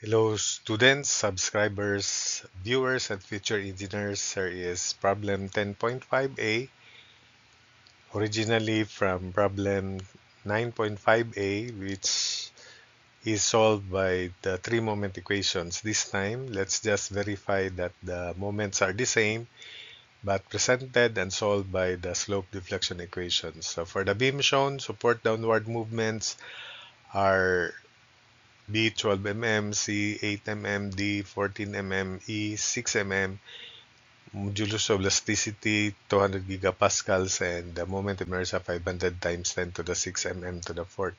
Hello, students, subscribers, viewers, and future engineers. Here is problem 10.5a, originally from problem 9.5a, which is solved by the three moment equations. This time, let's just verify that the moments are the same, but presented and solved by the slope deflection equations. So for the beam shown, support downward movements are B 12 mm, C 8 mm, D 14 mm, E 6 mm, modulus of elasticity 200 gigapascals, and the moment of inertia 500 times 10 to the 6 mm to the fourth.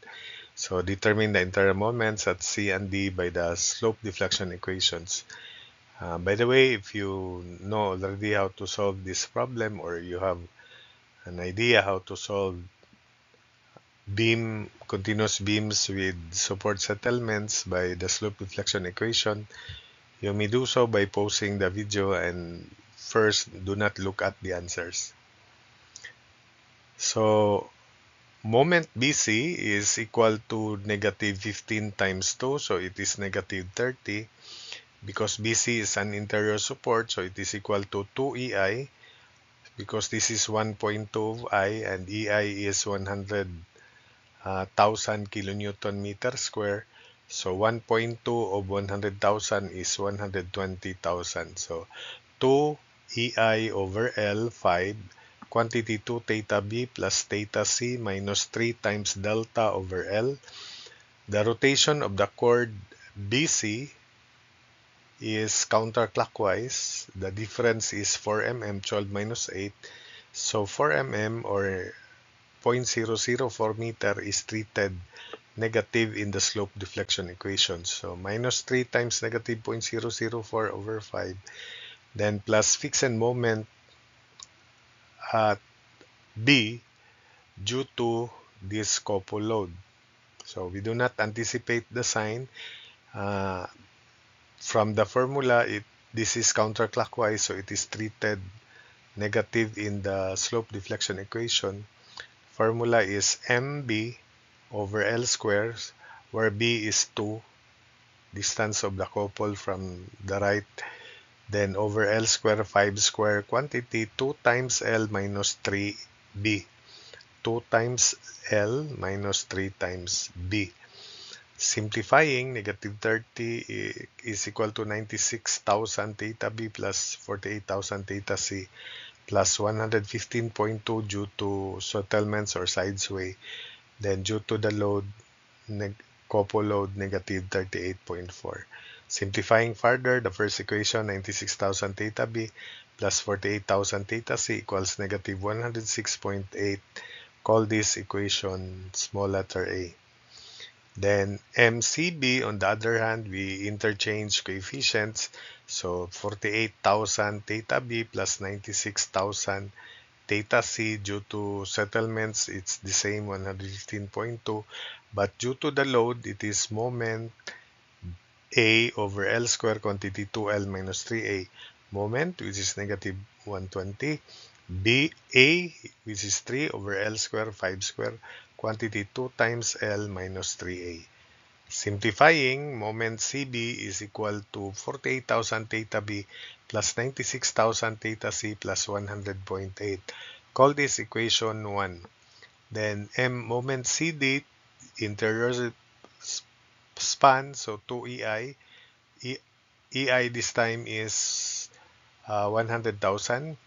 So determine the internal moments at C and D by the slope deflection equations. By the way, if you know already how to solve this problem, or you have an idea how to solve continuous beams with support settlements by the slope deflection equation, you may do so by pausing the video and first do not look at the answers. So moment BC is equal to negative 15 times 2, so it is negative 30. Because BC is an interior support, so it is equal to 2 EI. Because this is 1.2 of I and EI is 100,000 kilonewton meter square. So 1.2 of 100,000 is 120,000. So 2 EI over L 5, quantity 2 theta B plus theta C minus 3 times delta over L. The rotation of the chord BC is counterclockwise. The difference is 4 mm, 12 minus 8. So 4 mm or 0.004 meter is treated negative in the slope deflection equation. So minus 3 times negative 0.004 over 5. Then plus fixed moment at B due to this couple load. So we do not anticipate the sign. Uh, from the formula, this is counterclockwise, so it is treated negative in the slope deflection equation. Formula is mb over L squares, where B is 2, distance of the couple from the right, then over L square 5 square quantity 2 times L minus 3B. 2 times L minus 3 times B. Simplifying, negative 30 is equal to 96,000 theta B plus 48,000 theta C plus 115.2 due to settlements or sidesway. Then due to the load, couple load, negative 38.4. Simplifying further, the first equation, 96,000 theta B plus 48,000 theta C equals negative 106.8. Call this equation small letter a. Then MCB, on the other hand, we interchange coefficients. So 48,000 theta B plus 96,000 theta C, due to settlements, it's the same 115.2. But due to the load, it is moment A over L square quantity 2L minus 3A. Moment, which is negative 120. B A, which is 3 over L square 5 square quantity 2 times L minus 3A. Simplifying, moment CB is equal to 48,000 theta B plus 96,000 theta C plus 100.8. Call this equation 1. Then moment CD, interior span, so 2EI. EI this time is 100,000.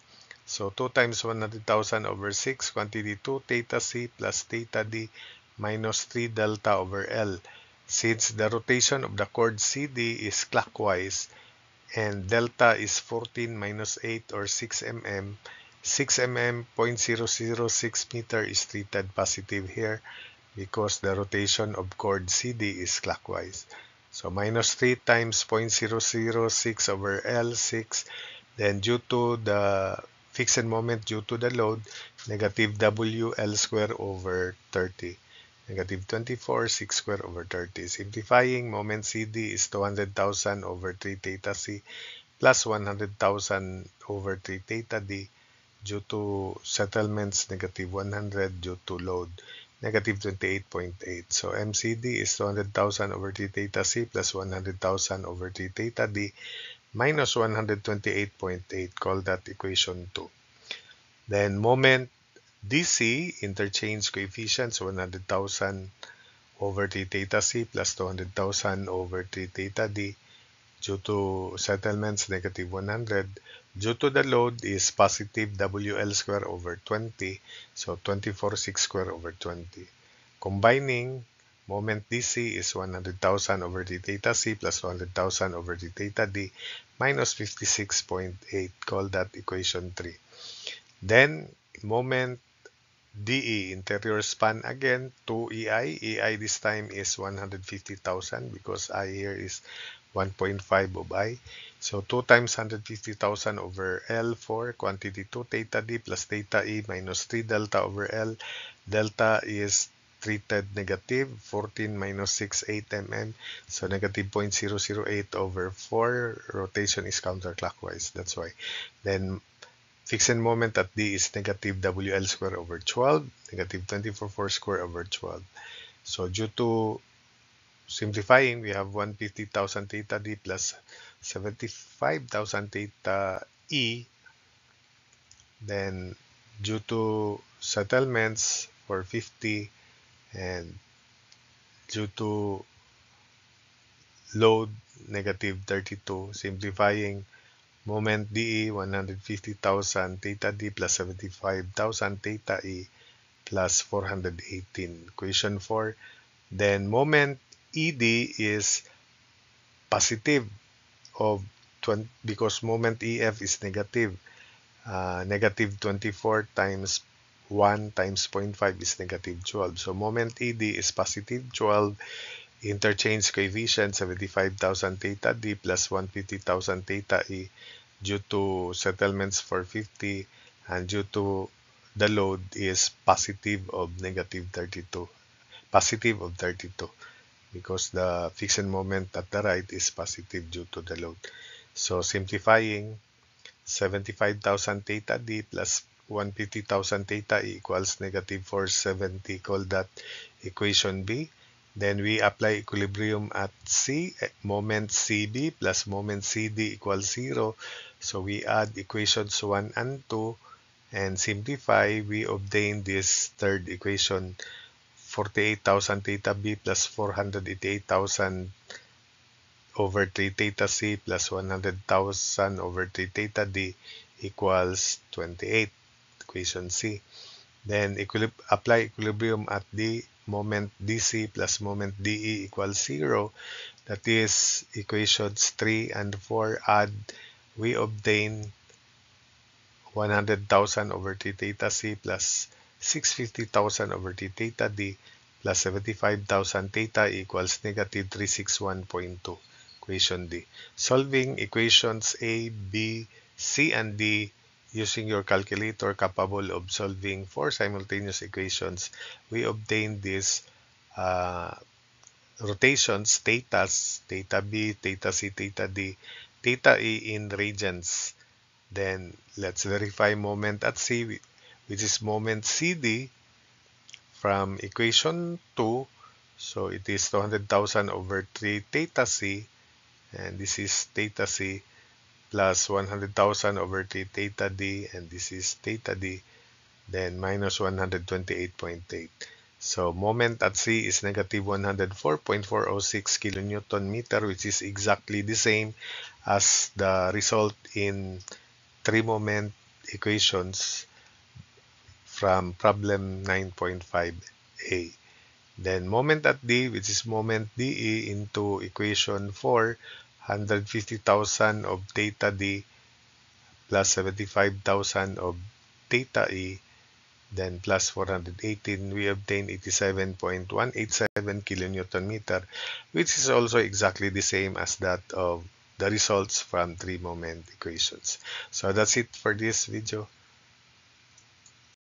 So 2 times 100,000 over 6, quantity 2 theta C plus theta D minus 3 delta over L. Since the rotation of the chord CD is clockwise and delta is 14 minus 8 or 6 mm, 6 mm 0.006 meter is treated positive here because the rotation of chord CD is clockwise. So minus 3 times 0.006 over L, 6. Then due to the fixed moment due to the load, negative WL square over 30. Negative 24, 6 square over 30. Simplifying, moment CD is 200,000 over 3 theta C plus 100,000 over 3 theta D due to settlements, negative 100 due to load. negative 28.8. So MCD is 200,000 over T theta C plus 100,000 over T theta D minus 128.8. Call that equation 2. Then moment DC, interchange coefficients, 100,000 over T theta C plus 200,000 over T theta D. Due to settlements, negative 100. Due to the load is positive WL square over 20. So 24/6 square over 20. Combining, moment DC is 100,000 over d theta C plus 100,000 over d theta D minus 56.8. Call that equation 3. Then, moment DE, interior span again, 2EI. EI this time is 150,000 because I here is 1.5 of I. So 2 times 150,000 over L for quantity 2 theta D plus theta E minus 3 delta over L. Delta is treated negative, 14 minus 6, 8 mm. So negative 0.008 over 4. Rotation is counterclockwise. That's why. Then fixed moment at D is negative WL square over 12, negative 24 square over 12. So due to simplifying, we have 150,000 theta D plus 75,000 theta E. Then due to settlements for 50 and due to load negative 32, simplifying moment DE 150,000 theta D plus 75,000 theta E plus 418. Equation 4. Then moment ED is positive of 20 because moment EF is negative. Negative 24 times 1 times 0.5 is negative 12. So moment ED is positive 12. Interchange coefficient 75,000 theta D plus 150,000 theta E due to settlements for 50 and due to the load is positive of negative 32. Positive of 32 because the fixed moment at the right is positive due to the load. So simplifying, 75,000 theta D plus 150,000 theta E equals negative 470. Call that equation B. Then we apply equilibrium at C, moment CB plus moment CD equals 0. So we add equations 1 and 2 and simplify. We obtain this third equation, 48,000 theta B plus 488,000 over 3 theta C plus 100,000 over 3 theta D equals 28, equation C. Then apply equilibrium at D, moment DC plus moment DE equals 0. That is equations 3 and 4 add. We obtain 100,000 over T theta C plus 650,000 over T theta D plus 75,000 theta equals negative 361.2. Equation D. Solving equations A, B, C, and D using your calculator capable of solving 4 simultaneous equations, we obtain these rotations, thetas, theta B, theta C, theta D, theta E in radians. Then let's verify moment at C, which is moment CD from equation 2. So it is 200,000 over 3 theta C, and this is theta C plus 100,000 over 3 theta D, and this is theta D, then minus 128.8. So moment at C is negative 104.406 kilonewton meter, which is exactly the same as the result in 3 moment equations from problem 9.5a. Then moment at D, which is moment DE into equation 4, 150,000 of theta D plus 75,000 of theta E, then plus 418, we obtain 87.187 kilonewton meter, which is also exactly the same as that of the results from 3 moment equations. So that's it for this video.